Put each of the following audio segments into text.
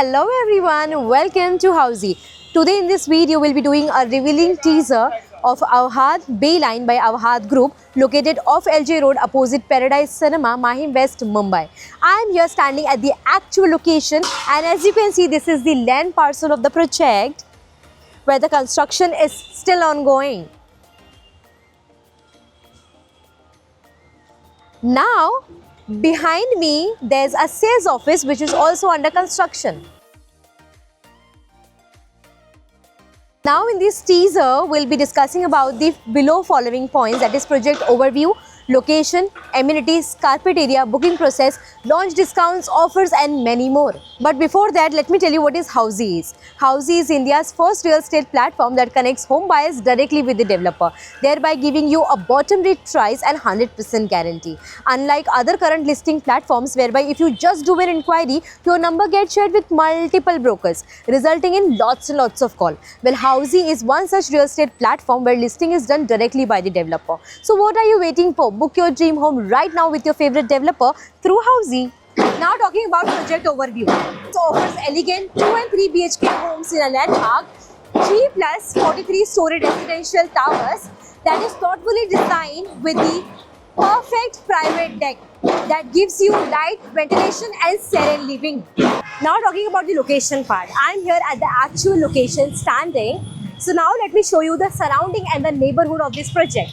Hello everyone, welcome to Housey. Today in this video we'll be doing a revealing teaser of Avhad Bay Line by Avhad Group located off LJ Road opposite Paradise Cinema, Mahim West, Mumbai. I am here standing at the actual location, and as you can see this is the land parcel of the project where the construction is still ongoing. Now behind me there's a sales office which is also under construction. Now in this teaser, we'll be discussing about the below following points, that is project overview, location, amenities, carpet area, booking process, launch discounts, offers and many more. But before that, let me tell you what is Housey is. Housey is India's first real estate platform that connects home buyers directly with the developer, thereby giving you a bottom rate price and 100% guarantee. Unlike other current listing platforms whereby if you just do an inquiry, your number gets shared with multiple brokers, resulting in lots and lots of call. Well, Housey is one such real estate platform where listing is done directly by the developer. So what are you waiting for? Book your dream home right now with your favorite developer through Housey. Now talking about project overview. It offers elegant 2 and 3 BHK homes in a landmark, 3 plus 43 story residential towers that is thoughtfully designed with the perfect private deck that gives you light, ventilation and serene living. Now talking about the location part. I am here at the actual location standing. So now let me show you the surrounding and the neighborhood of this project.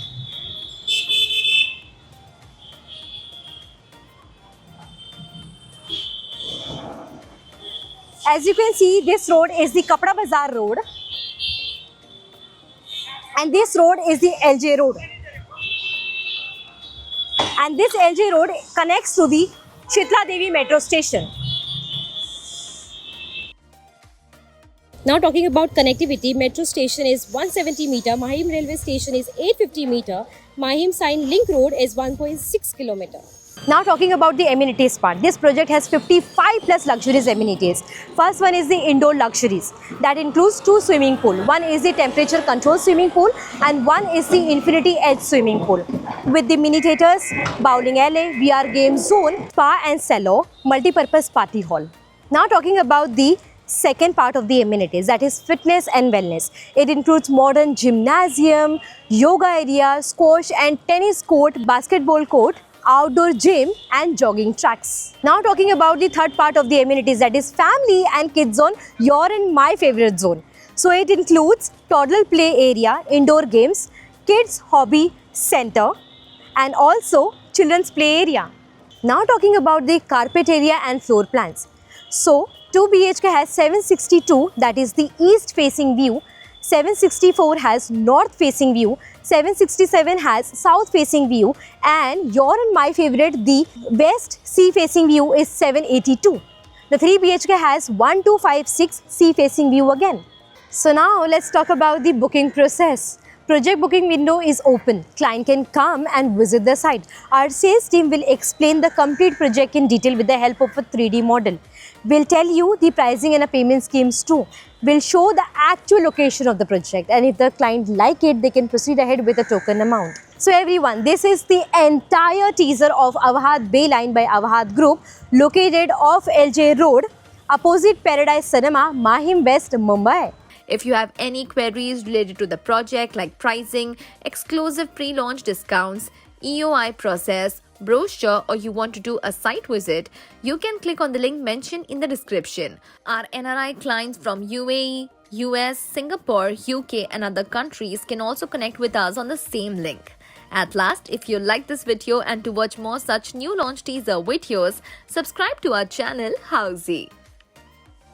As you can see, this road is the Kapda Bazaar road and this road is the LJ road. And this LJ road connects to the Shitla Devi metro station. Now talking about connectivity, metro station is 170 meter, Mahim railway station is 850 meter, Mahim Sign Link Road is 1.6 kilometer. Now talking about the amenities part. This project has 55 plus luxurious amenities. First one is the indoor luxuries. That includes 2 swimming pool. One is the temperature controlled swimming pool and one is the infinity edge swimming pool. With the mini theaters, bowling alley, VR game zone, spa and cellar, multi-purpose party hall. Now talking about the second part of the amenities, that is fitness and wellness. It includes modern gymnasium, yoga area, squash and tennis court, basketball court, outdoor gym and jogging tracks. Now talking about the third part of the amenities, that is family and kids zone, your and my favorite zone. So it includes toddler play area, indoor games, kids hobby center and also children's play area. Now talking about the carpet area and floor plans. So 2 BHK has 762, that is the east facing view, 764 has north facing view, 767 has south facing view and your and my favorite, the west sea facing view is 782. The 3 BHK has 1256 sea facing view again. So now let's talk about the booking process. Project booking window is open. Client can come and visit the site. Our sales team will explain the complete project in detail with the help of a 3D model. We'll tell you the pricing and the payment schemes too. We'll show the actual location of the project and if the client like it, they can proceed ahead with a token amount. So everyone, this is the entire teaser of Avhad Bay Line by Avhad Group located off LJ Road opposite Paradise Cinema, Mahim West, Mumbai. If you have any queries related to the project like pricing, exclusive pre-launch discounts, EOI process, brochure or you want to do a site visit, you can click on the link mentioned in the description. Our NRI clients from UAE, US, Singapore, UK and other countries can also connect with us on the same link. At last, if you like this video and to watch more such new launch teaser videos, subscribe to our channel Housey.